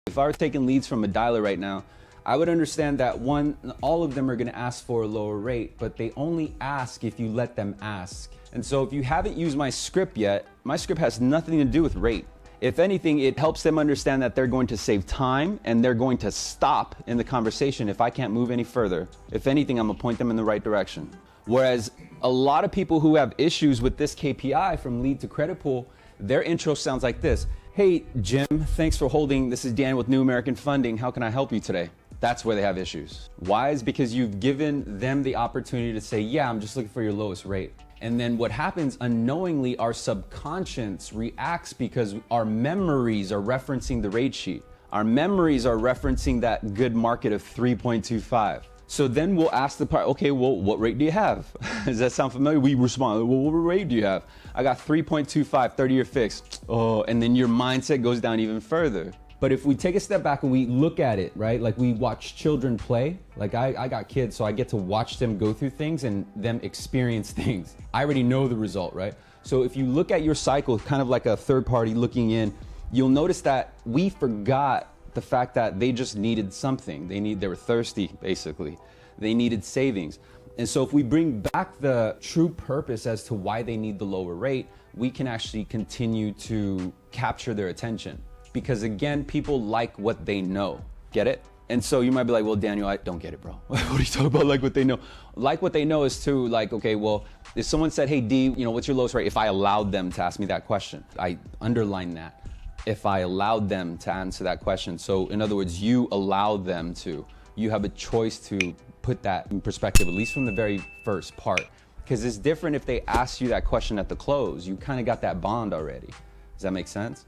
If I were taking leads from a dialer right now, I would understand that one, all of them are gonna ask for a lower rate, but they only ask if you let them ask. And so if you haven't used my script yet, my script has nothing to do with rate. If anything, it helps them understand that they're going to save time and they're going to stop in the conversation if I can't move any further. If anything, I'm gonna point them in the right direction. Whereas a lot of people who have issues with this KPI from lead to credit pull, their intro sounds like this. Hey, Jim, thanks for holding. This is Dan with New American Funding. How can I help you today? That's where they have issues. Why? Is because you've given them the opportunity to say, yeah, I'm just looking for your lowest rate. And then what happens unknowingly, our subconscious reacts because our memories are referencing the rate sheet. Our memories are referencing that good market of 3.25. So then we'll ask the part, okay, well, what rate do you have? Does that sound familiar? We respond, well, what rate do you have? I got 3.25, 30-year fixed. Oh, and then your mindset goes down even further. But if we take a step back and we look at it, right? Like we watch children play. Like I got kids, so I get to watch them go through things and them experience things. I already know the result, right? So if you look at your cycle, kind of like a third party looking in, you'll notice that we forgot the fact that they just needed something. They were thirsty, basically. They needed savings. And so if we bring back the true purpose as to why they need the lower rate, we can actually continue to capture their attention. Because again, people like what they know. Get it? And so you might be like, well, Daniel, I don't get it, bro. What are you talking about, like what they know? Like what they know is to like, okay, well, if someone said, hey, D, what's your lowest rate? If I allowed them to ask me that question, I underline that. If I allowed them to answer that question. So in other words, you allow them to. You have a choice to put that in perspective, at least from the very first part. Because it's different if they ask you that question at the close. You kind of got that bond already. Does that make sense?